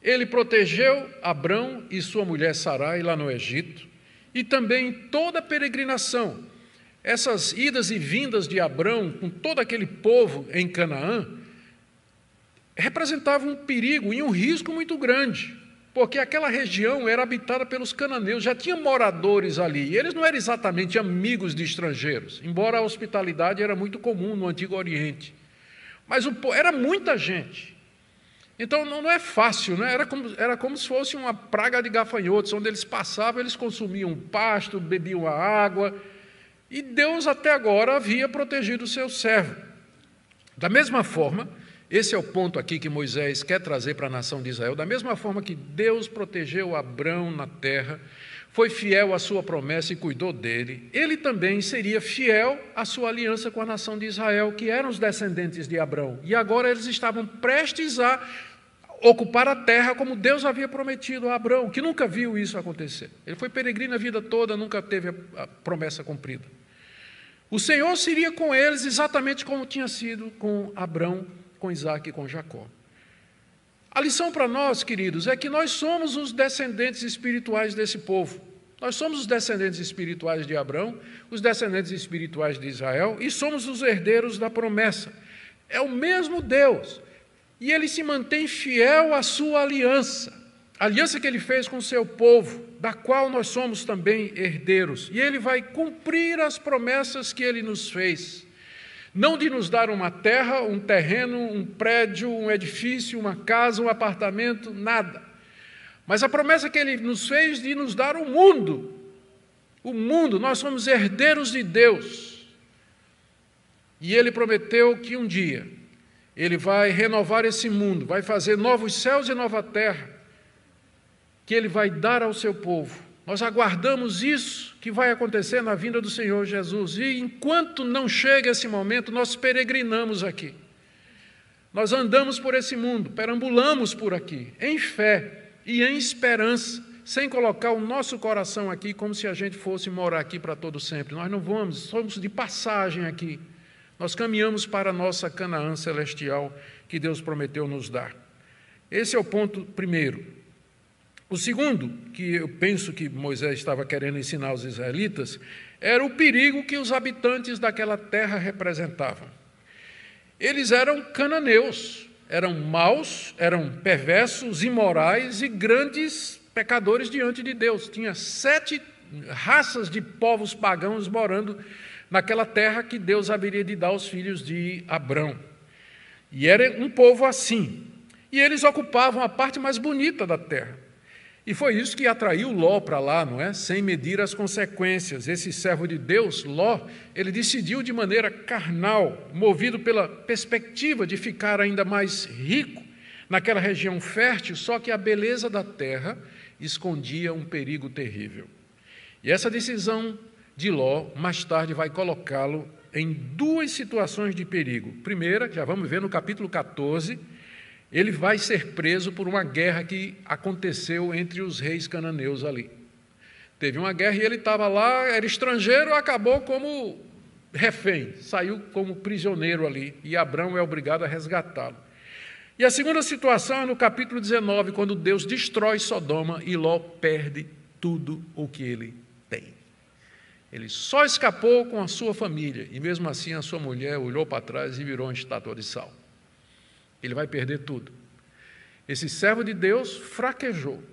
Ele protegeu Abrão e sua mulher Sarai lá no Egito, e também em toda a peregrinação. Essas idas e vindas de Abrão com todo aquele povo em Canaã representavam um perigo e um risco muito grande, porque aquela região era habitada pelos cananeus, já tinha moradores ali, e eles não eram exatamente amigos de estrangeiros, embora a hospitalidade era muito comum no Antigo Oriente. Mas era muita gente. Então não é fácil, né? Era como se fosse uma praga de gafanhotos, onde eles passavam, eles consumiam pasto, bebiam a água, e Deus até agora havia protegido o seu servo. Da mesma forma, esse é o ponto aqui que Moisés quer trazer para a nação de Israel, da mesma forma que Deus protegeu Abrão na terra, foi fiel à sua promessa e cuidou dele, ele também seria fiel à sua aliança com a nação de Israel, que eram os descendentes de Abrão. E agora eles estavam prestes a ocupar a terra como Deus havia prometido a Abrão, que nunca viu isso acontecer. Ele foi peregrino a vida toda, nunca teve a promessa cumprida. O Senhor seria com eles exatamente como tinha sido com Abrão, com Isaac e com Jacó. A lição para nós, queridos, é que nós somos os descendentes espirituais desse povo. Nós somos os descendentes espirituais de Abrão, os descendentes espirituais de Israel, e somos os herdeiros da promessa. É o mesmo Deus. E ele se mantém fiel à sua aliança, a aliança que ele fez com o seu povo, da qual nós somos também herdeiros. E ele vai cumprir as promessas que ele nos fez. Não de nos dar uma terra, um terreno, um prédio, um edifício, uma casa, um apartamento, nada. Mas a promessa que ele nos fez de nos dar o mundo. O mundo, nós somos herdeiros de Deus. E ele prometeu que um dia ele vai renovar esse mundo, vai fazer novos céus e nova terra, que ele vai dar ao seu povo. Nós aguardamos isso que vai acontecer na vinda do Senhor Jesus. E enquanto não chega esse momento, nós peregrinamos aqui. Nós andamos por esse mundo, perambulamos por aqui, em fé e em esperança, sem colocar o nosso coração aqui como se a gente fosse morar aqui para todo sempre. Nós não vamos, somos de passagem aqui. Nós caminhamos para a nossa Canaã celestial que Deus prometeu nos dar. Esse é o ponto primeiro. O segundo, que eu penso que Moisés estava querendo ensinar aos israelitas, era o perigo que os habitantes daquela terra representavam. Eles eram cananeus, eram maus, eram perversos, imorais e grandes pecadores diante de Deus. Tinha 7 raças de povos pagãos morando naquela terra que Deus haveria de dar aos filhos de Abrão. E era um povo assim. E eles ocupavam a parte mais bonita da terra. E foi isso que atraiu Ló para lá, não é? Sem medir as consequências. Esse servo de Deus, Ló, ele decidiu de maneira carnal, movido pela perspectiva de ficar ainda mais rico naquela região fértil, só que a beleza da terra escondia um perigo terrível. E essa decisão de Ló, mais tarde, vai colocá-lo em 2 situações de perigo. Primeira, já vamos ver no capítulo 14, ele vai ser preso por uma guerra que aconteceu entre os reis cananeus ali. Teve uma guerra e ele estava lá, era estrangeiro, acabou como refém, saiu como prisioneiro ali, e Abrão é obrigado a resgatá-lo. E a segunda situação é no capítulo 19, quando Deus destrói Sodoma e Ló perde tudo o que ele tem. Ele só escapou com a sua família, e mesmo assim a sua mulher olhou para trás e virou uma estátua de sal. Ele vai perder tudo. Esse servo de Deus fraquejou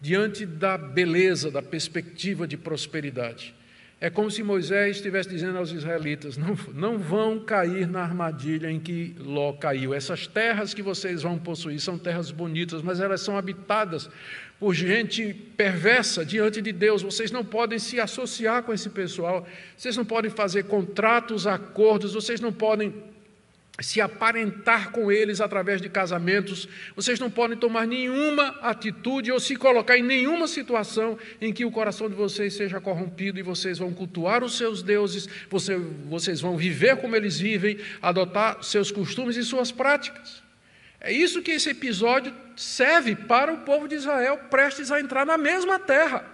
diante da beleza, da perspectiva de prosperidade. É como se Moisés estivesse dizendo aos israelitas, não vão cair na armadilha em que Ló caiu. Essas terras que vocês vão possuir são terras bonitas, mas elas são habitadas por gente perversa diante de Deus. Vocês não podem se associar com esse pessoal, vocês não podem fazer contratos, acordos, vocês não podem se aparentar com eles através de casamentos, vocês não podem tomar nenhuma atitude ou se colocar em nenhuma situação em que o coração de vocês seja corrompido e vocês vão cultuar os seus deuses, vocês vão viver como eles vivem, adotar seus costumes e suas práticas. É isso que esse episódio serve para o povo de Israel prestes a entrar na mesma terra,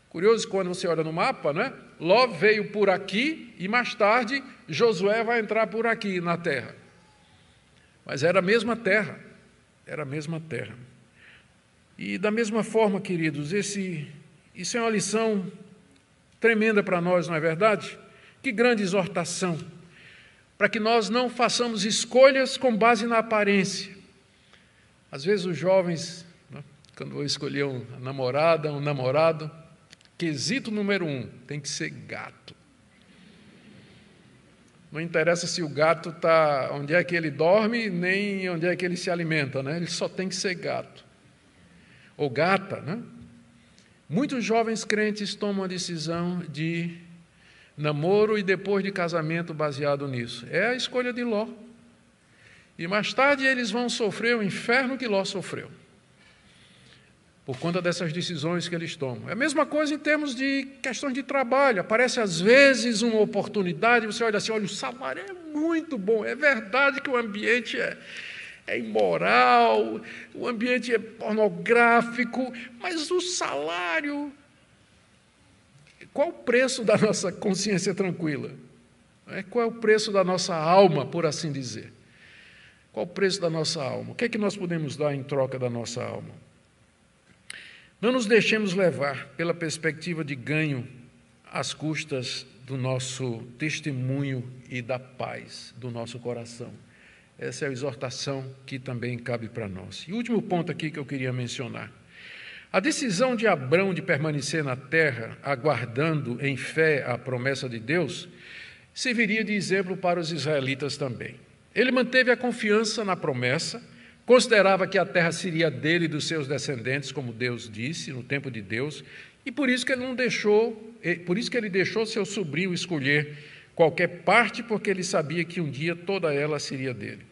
Curioso quando você olha no mapa, né? Ló veio por aqui e mais tarde Josué vai entrar por aqui na terra. Mas era a mesma terra, E da mesma forma, queridos, isso é uma lição tremenda para nós, não é verdade? Que grande exortação, para que nós não façamos escolhas com base na aparência. Às vezes os jovens, né, quando vão escolher uma namorada, um namorado, quesito número 1, tem que ser gato. Não interessa se o gato está onde é que ele dorme, nem onde é que ele se alimenta, né? Ele só tem que ser gato. Ou gata, né? Muitos jovens crentes tomam a decisão de namoro e depois de casamento baseado nisso. É a escolha de Ló. E mais tarde eles vão sofrer o inferno que Ló sofreu, por conta dessas decisões que eles tomam. É a mesma coisa em termos de questões de trabalho. Aparece às vezes uma oportunidade, você olha assim, olha, o salário é muito bom, é verdade que o ambiente é imoral, o ambiente é pornográfico, mas o salário... Qual o preço da nossa consciência tranquila? Qual é o preço da nossa alma, por assim dizer? Qual o preço da nossa alma? O que é que nós podemos dar em troca da nossa alma? Não nos deixemos levar pela perspectiva de ganho às custas do nosso testemunho e da paz do nosso coração. Essa é a exortação que também cabe para nós. E o último ponto aqui que eu queria mencionar. A decisão de Abrão de permanecer na terra, aguardando em fé a promessa de Deus, serviria de exemplo para os israelitas também. Ele manteve a confiança na promessa, considerava que a terra seria dele e dos seus descendentes, como Deus disse, no tempo de Deus, e por isso que ele deixou seu sobrinho escolher qualquer parte, porque ele sabia que um dia toda ela seria dele.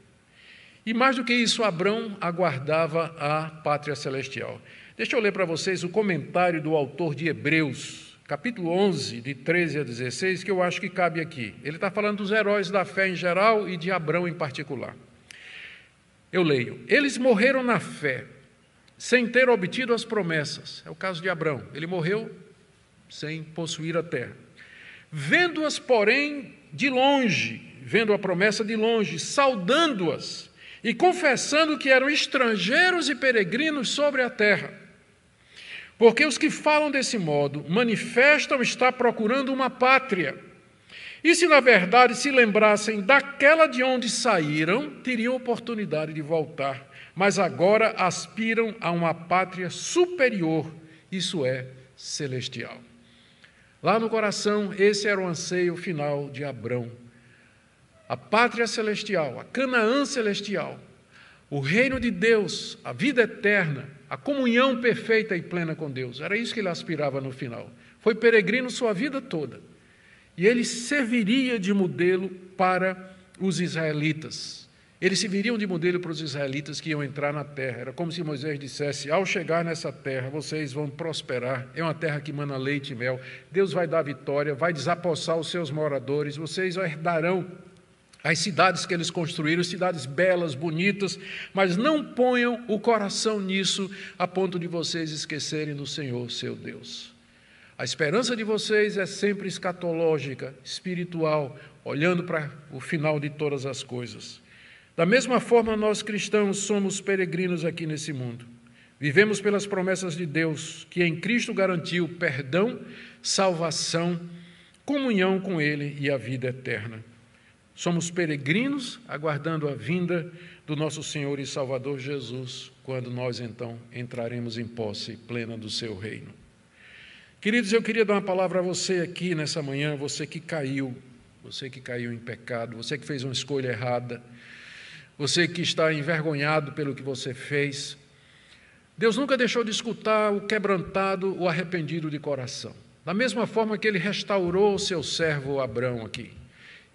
E mais do que isso, Abrão aguardava a pátria celestial. Deixa eu ler para vocês o comentário do autor de Hebreus, capítulo 11, de 13 a 16, que eu acho que cabe aqui. Ele está falando dos heróis da fé em geral e de Abrão em particular. Eu leio: eles morreram na fé, sem ter obtido as promessas. É o caso de Abrão. Ele morreu sem possuir a terra. Vendo-as, porém, de longe, vendo a promessa de longe, saudando-as e confessando que eram estrangeiros e peregrinos sobre a terra. Porque os que falam desse modo manifestam estar procurando uma pátria. E se, na verdade, se lembrassem daquela de onde saíram, teriam oportunidade de voltar. Mas agora aspiram a uma pátria superior, isso é, celestial. Lá no coração, esse era o anseio final de Abrão. A pátria celestial, a Canaã celestial, o reino de Deus, a vida eterna, a comunhão perfeita e plena com Deus. Era isso que ele aspirava no final. Foi peregrino sua vida toda. E ele serviria de modelo para os israelitas. Eles serviriam de modelo para os israelitas que iam entrar na terra. Era como se Moisés dissesse: ao chegar nessa terra, vocês vão prosperar. É uma terra que mana leite e mel. Deus vai dar vitória, vai desapossar os seus moradores. Vocês herdarão as cidades que eles construíram, cidades belas, bonitas, mas não ponham o coração nisso a ponto de vocês esquecerem do Senhor, seu Deus. A esperança de vocês é sempre escatológica, espiritual, olhando para o final de todas as coisas. Da mesma forma, nós cristãos somos peregrinos aqui nesse mundo. Vivemos pelas promessas de Deus, que em Cristo garantiu perdão, salvação, comunhão com Ele e a vida eterna. Somos peregrinos, aguardando a vinda do nosso Senhor e Salvador Jesus, quando nós, então, entraremos em posse plena do seu reino. Queridos, eu queria dar uma palavra a você aqui nessa manhã, você que caiu em pecado, você que fez uma escolha errada, você que está envergonhado pelo que você fez. Deus nunca deixou de escutar o quebrantado, o arrependido de coração. Da mesma forma que Ele restaurou o seu servo Abrão aqui.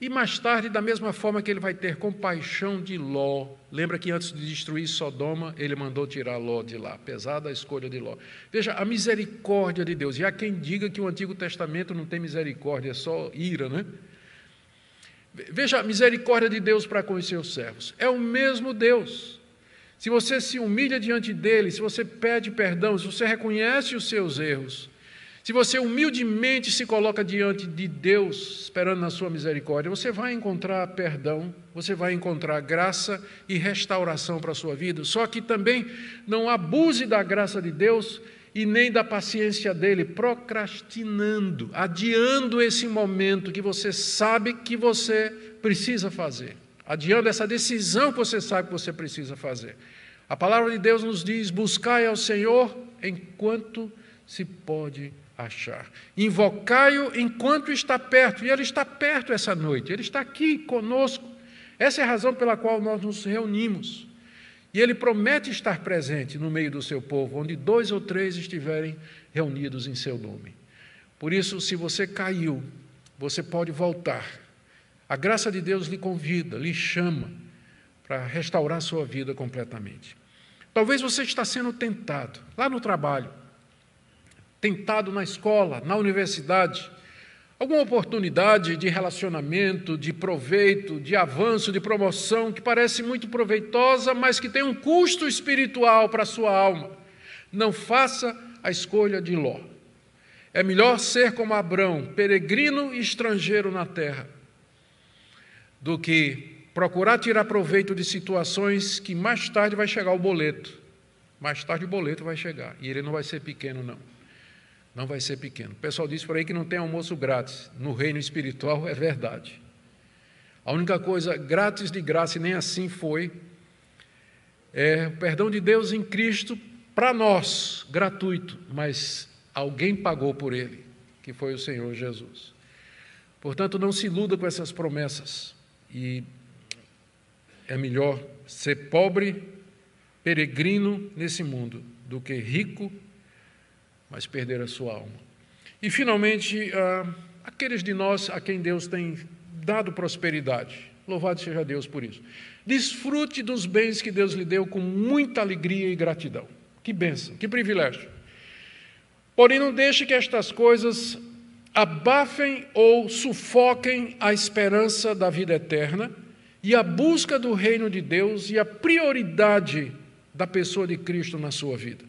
E mais tarde, da mesma forma que ele vai ter compaixão de Ló. Lembra que antes de destruir Sodoma, ele mandou tirar Ló de lá, apesar da escolha de Ló. Veja, a misericórdia de Deus. E há quem diga que o Antigo Testamento não tem misericórdia, é só ira, né? Veja a misericórdia de Deus para com os seus servos. É o mesmo Deus. Se você se humilha diante dele, se você pede perdão, se você reconhece os seus erros, se você humildemente se coloca diante de Deus, esperando na sua misericórdia, você vai encontrar perdão, você vai encontrar graça e restauração para a sua vida. Só que também não abuse da graça de Deus e nem da paciência dele, procrastinando, adiando esse momento que você sabe que você precisa fazer, adiando essa decisão que você sabe que você precisa fazer. A palavra de Deus nos diz: buscai ao Senhor enquanto se pode achar. Invocai-o enquanto está perto. E ele está perto essa noite, ele está aqui conosco. Essa é a razão pela qual nós nos reunimos. E ele promete estar presente no meio do seu povo, onde 2 ou 3 estiverem reunidos em seu nome. Por isso, se você caiu, você pode voltar. A graça de Deus lhe convida, lhe chama para restaurar sua vida completamente. Talvez você está sendo tentado lá no trabalho, tentado na escola, na universidade, alguma oportunidade de relacionamento, de proveito, de avanço, de promoção, que parece muito proveitosa, mas que tem um custo espiritual para a sua alma. Não faça a escolha de Ló. É melhor ser como Abrão, peregrino e estrangeiro na terra, do que procurar tirar proveito de situações que mais tarde vai chegar o boleto. Mais tarde o boleto vai chegar, e ele não vai ser pequeno, não. Não vai ser pequeno. O pessoal diz por aí que não tem almoço grátis. No reino espiritual é verdade. A única coisa grátis de graça, e nem assim foi, é o perdão de Deus em Cristo para nós, gratuito, mas alguém pagou por ele, que foi o Senhor Jesus. Portanto, não se iluda com essas promessas. E é melhor ser pobre, peregrino nesse mundo, do que rico, mas perder a sua alma. E, finalmente, aqueles de nós a quem Deus tem dado prosperidade, louvado seja Deus por isso. Desfrute dos bens que Deus lhe deu com muita alegria e gratidão. Que bênção, que privilégio. Porém, não deixe que estas coisas abafem ou sufoquem a esperança da vida eterna e a busca do reino de Deus e a prioridade da pessoa de Cristo na sua vida.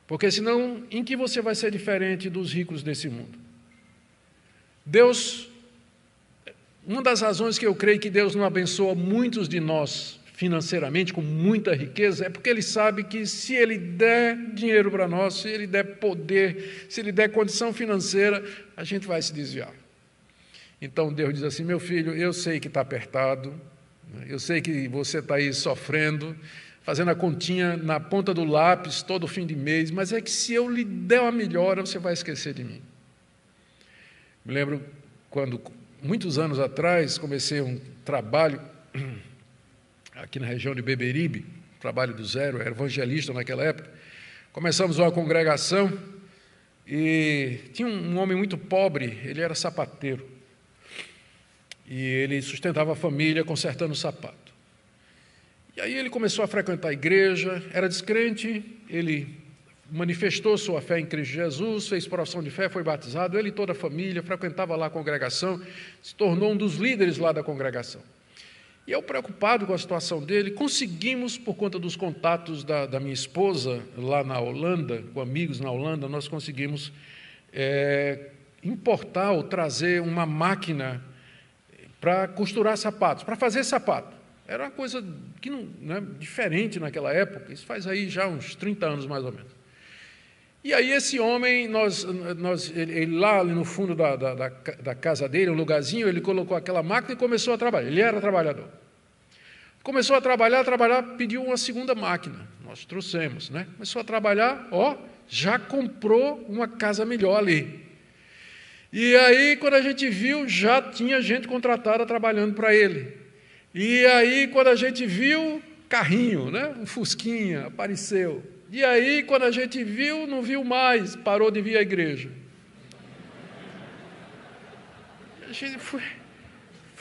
Porque senão, em que você vai ser diferente dos ricos desse mundo? Deus, uma das razões que eu creio que Deus não abençoa muitos de nós financeiramente, com muita riqueza, é porque Ele sabe que se Ele der dinheiro para nós, se Ele der poder, se Ele der condição financeira, a gente vai se desviar. Então Deus diz assim: meu filho, eu sei que está apertado, eu sei que você está aí sofrendo, fazendo a continha na ponta do lápis todo fim de mês, mas é que se eu lhe der uma melhora, você vai esquecer de mim. Me lembro quando, muitos anos atrás, comecei um trabalho aqui na região de Beberibe, trabalho do zero, era evangelista naquela época. Começamos uma congregação e tinha um homem muito pobre, ele era sapateiro, e ele sustentava a família consertando sapato. E aí ele começou a frequentar a igreja, era descrente, ele manifestou sua fé em Cristo Jesus, fez profissão de fé, foi batizado, ele e toda a família, frequentava lá a congregação, se tornou um dos líderes lá da congregação. E eu, preocupado com a situação dele, conseguimos, por conta dos contatos da minha esposa lá na Holanda, com amigos na Holanda, nós conseguimos importar ou trazer uma máquina para costurar sapatos, para fazer sapato. Era uma coisa que não, né, diferente naquela época, isso faz aí já uns 30 anos mais ou menos. E aí esse homem, ele lá no fundo da casa dele, um lugarzinho, ele colocou aquela máquina e começou a trabalhar. Ele era trabalhador. Começou a trabalhar, pediu uma segunda máquina. Nós trouxemos, né? Começou a trabalhar, já comprou uma casa melhor ali. E aí, quando a gente viu, já tinha gente contratada trabalhando para ele. E aí, quando a gente viu, carrinho, né? Um fusquinha apareceu. E aí, quando a gente viu, não viu mais, parou de vir à igreja. A gente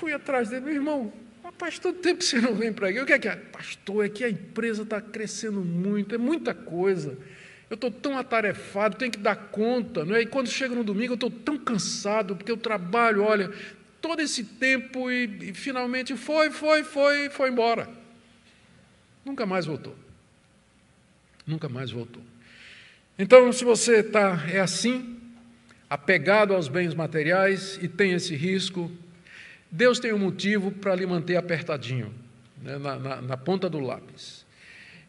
fui atrás dele, meu irmão, faz todo tempo que você não vem para aqui. O que é que é? Pastor, é que a empresa está crescendo muito, é muita coisa. Eu estou tão atarefado, tenho que dar conta, não é? E quando chega no domingo, eu estou tão cansado, porque eu trabalho, olha, todo esse tempo e finalmente foi embora. Nunca mais voltou. Nunca mais voltou. Então, se você é assim, apegado aos bens materiais e tem esse risco, Deus tem um motivo para lhe manter apertadinho, né, na ponta do lápis.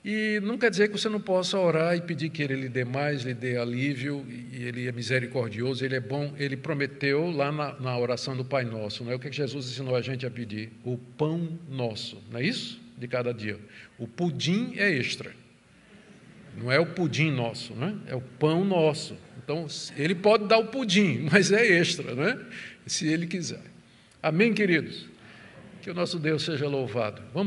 E não quer dizer que você não possa orar e pedir que Ele lhe dê mais, lhe dê alívio, e Ele é misericordioso, Ele é bom. Ele prometeu lá na oração do Pai Nosso, não é? O que Jesus ensinou a gente a pedir? O pão nosso, não é isso? De cada dia. O pudim é extra. Não é o pudim nosso, né? É o pão nosso. Então, Ele pode dar o pudim, mas é extra, né? Se Ele quiser. Amém, queridos? Que o nosso Deus seja louvado. Vamos